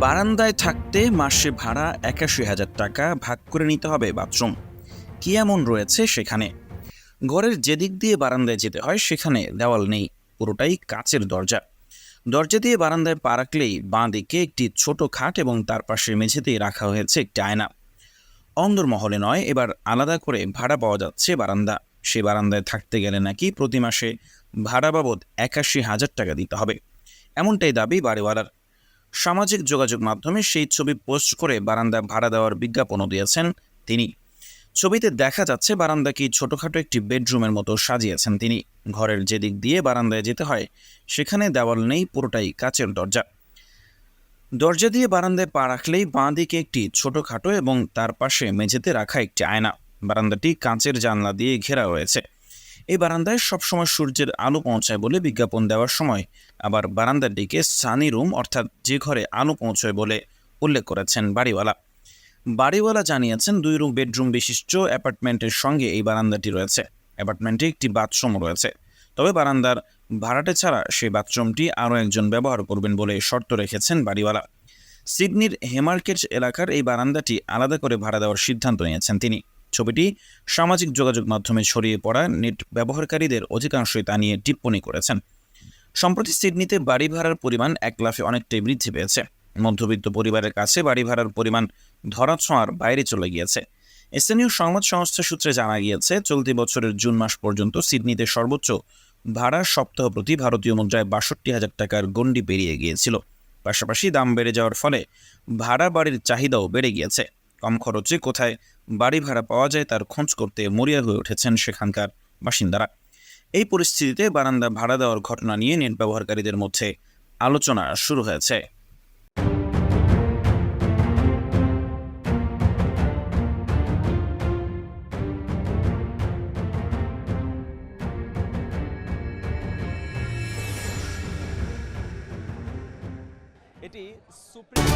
বারান্দায় থাকতে মাসে ভাড়া ৮১,০০০ টাকা, ভাগ করে নিতে হবে বাথরুম। কি এমন রয়েছে সেখানে? ঘরের যেদিক দিয়ে বারান্দায় যেতে হয় সেখানে দেওয়াল নেই, পুরোটাই কাচের দরজা। দরজা দিয়ে বারান্দায় পা রাখলেই বাঁ দিকে একটি ছোট খাট এবং তার পাশে মেঝেতেই রাখা হয়েছে একটি আয়না। অন্দরমহলে নয়, এবার আলাদা করে ভাড়া পাওয়া যাচ্ছে বারান্দা। সে বারান্দায় থাকতে গেলে নাকি প্রতি মাসে ভাড়া বাবদ ৮১,০০০ টাকা দিতে হবে, এমনটাই দাবি বাড়িওয়ালার। সামাজিক যোগাযোগ মাধ্যমে সেই ছবি পোস্ট করে বারান্দা ভাড়া দেওয়ার বিজ্ঞাপনও দিয়েছেন তিনি। ছবিতে দেখা যাচ্ছে বারান্দাকে ছোটখাটো একটি বেডরুমের মতো সাজিয়েছেন তিনি। ঘরের যেদিক দিয়ে বারান্দায় যেতে হয় সেখানে দেওয়াল নেই, পুরোটাই কাচের দরজা। দরজা দিয়ে বারান্দায় পা রাখলেই বাঁ দিকে একটি ছোটখাটো এবং তার পাশে মেঝেতে রাখা একটি আয়না। বারান্দাটি কাঁচের জানলা দিয়ে ঘেরা রয়েছে। এই বারান্দায় সবসময় সূর্যের আলো পৌঁছায় বলে বিজ্ঞাপন দেওয়ার সময় আবার বারান্দাটিকে সানি রুম, অর্থাৎ যে ঘরে আলো পৌঁছয় বলে উল্লেখ করেছেন বাড়িওয়ালা। বাড়িওয়ালা জানিয়েছেন 2 রুম বেডরুম বিশিষ্ট অ্যাপার্টমেন্টের সঙ্গে এই বারান্দাটি রয়েছে। অ্যাপার্টমেন্টে একটি বাথরুম রয়েছে, তবে বারান্দার ভাড়াটে ছাড়া সেই বাথরুমটি আরও একজন ব্যবহার করবেন বলে শর্ত রেখেছেন বাড়িওয়ালা। সিডনির হেমার্কেট এলাকার এই বারান্দাটি আলাদা করে ভাড়া দেওয়ার সিদ্ধান্ত নিয়েছেন তিনি। ছবিটি সামাজিক যোগাযোগ মাধ্যমে ছড়িয়ে পড়া নেট ব্যবহারকারীদের অধিকাংশই তা নিয়ে টিপ্পণী করেছেন। সম্প্রতি সিডনিতে বাড়ি ভাড়ার পরিমাণ এক লাফে অনেকটাই বৃদ্ধি পেয়েছে। মধ্যবিত্ত পরিবারের কাছে বাড়ি ভাড়ার পরিমাণ ধরাছোঁয়ার বাইরে চলে গিয়েছে। স্থানীয় সংবাদ সংস্থা সূত্রে জানা গিয়েছে, চলতি বছরের জুন মাস পর্যন্ত সিডনিতে সর্বোচ্চ ভাড়া সপ্তাহ প্রতি ভারতীয় মুদ্রায় ৬২,০০০ টাকার গণ্ডি পেরিয়ে গিয়েছিল। পাশাপাশি দাম বেড়ে যাওয়ার ফলে ভাড়া বাড়ির চাহিদাও বেড়ে গিয়েছে। কম খরচে কোথায় বাড়ি ভাড়া পাওয়া যায় তার খোঁজ করতে মরিয়া হয়ে উঠেছেন সেখানকার বাসিন্দারা। এই পরিস্থিতিতে বারান্দা ভাড়া দেওয়ার ঘটনা নিয়ে নেট ব্যবহারকারীদের মধ্যে আলোচনা শুরু হয়েছে। এটি সুপ্রিম